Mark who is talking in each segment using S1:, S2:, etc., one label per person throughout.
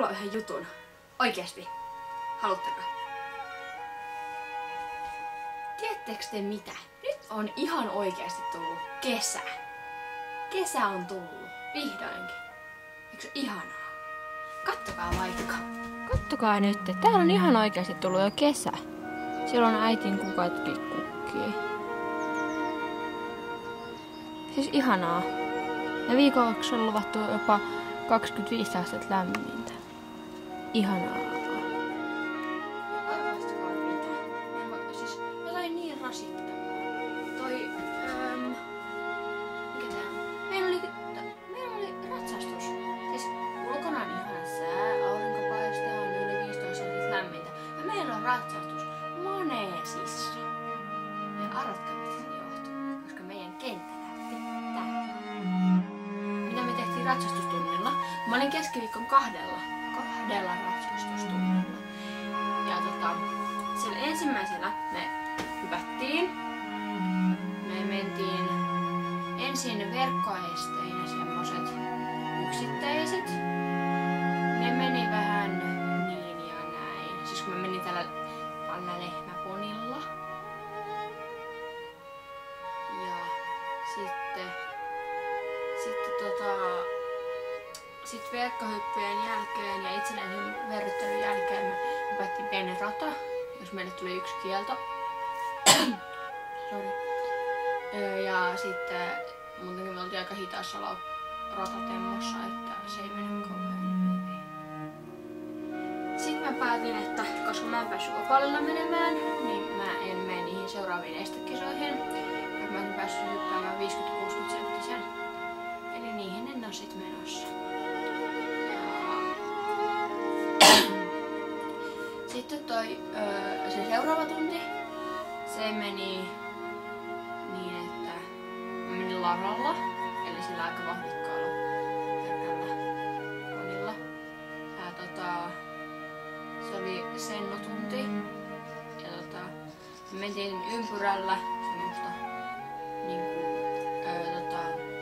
S1: kuulla yhden jutun? Oikeesti. Haluatteko? Tiedättekö te mitä? Nyt on ihan oikeasti tullut kesä. Kesä on tullut. Vihdoinkin. Eikö se ihanaa? Kattokaa vaikka.
S2: Kattokaa nyt, täällä on ihan oikeasti tullut jo kesä. Siellä on äitin kukatkin kukkii. Siis ihanaa. Ja viikoksi on luvattu jopa 25 astetta lämmintä. Ihanaa.
S1: Arvastakaa mitä. Siis jotain niin rasittavaa. Mikä tää on? Meillä oli ratsastus. Siis ulkona on ihana sää, aurinko paistaa, on yli 15 astetta lämmintä. Ja meillä on ratsastus Maneesissa. Ja arvatkaa mistä se johtuu. Koska meidän kenttä lähti täältä. Mitä me tehtiin ratsastustunnilla? Mä olin keskiviikkon kahdella ratsastustunnilla. Ja sillä ensimmäisellä me hypättiin. Me mentiin ensin verkkoesteinä semmoset yksittäiset. Ne meni vähän niin ja näin. Siis kun mä menin tällä lehmäponilla. Ja sitten verkkohyppyjen jälkeen ja itsenäisen verryttelyn jälkeen me hypättiin pienen rata, jos meille tuli yksi kielto. Sorry. Ja sitten muutenkin me oltiin aika hitaassa ratatemmossa, että se ei mennyt kauhean hyvin. Sitten mä päätin, että koska mä en päässyt opalilla menemään, niin mä en mene niihin seuraaviin estekisoihin. Ja mä en päässyt hyppäämään 50-60 senttisen. Eli niihin en ole sit menossa. Sitten se seuraava tunti, se meni niin, että mä menin laralla, eli sillä aika vauhdikkaalla herkällä monilla. Se oli sennotunti. Ja me mentiin ympyrällä semmoista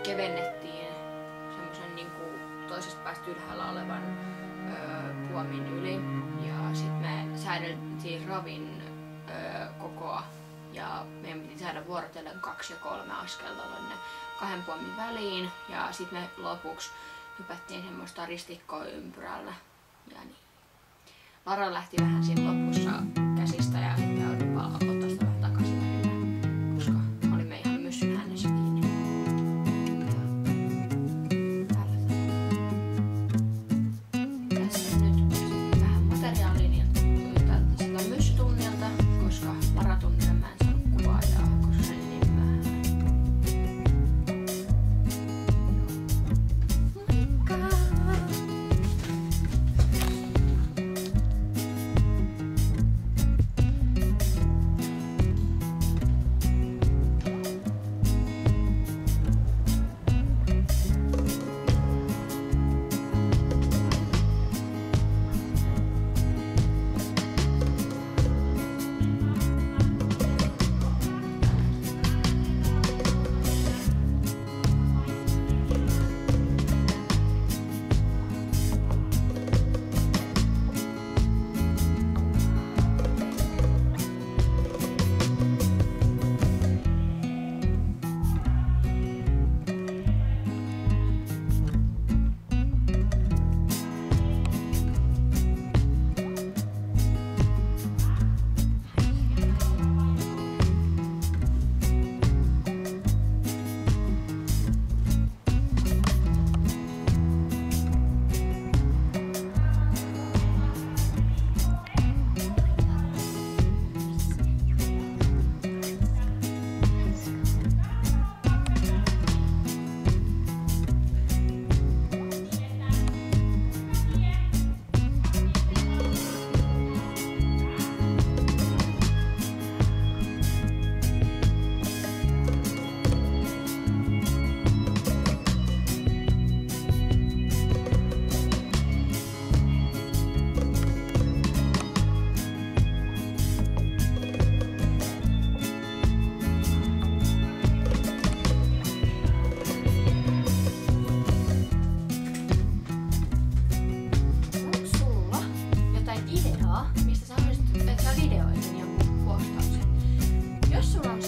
S1: kevennettiin semmosen toisesta päästä ylhäällä olevan puomin yli. Ja sit me säädeltiin ravin kokoa ja meidän piti saada vuorotellen 2 ja 3 askelta tonne 2 puomin väliin. Ja sit me lopuksi hypättiin semmoista ristikkoa ympyrällä. Ja niin. Lara lähti vähän siinä lopussa käsistä ja sitten joudun ottaa sitä vähän takaisin välillä, koska olimme ihan myssyn hännessä kiinni. Tässä nyt vähän materiaalia tältä myssytunnilta, koska Lara-tunnilla mä en saanut kuvaajaa, koska se oli niin vähän. Moikka! videoin sen ja postaan sen. Jos sulla on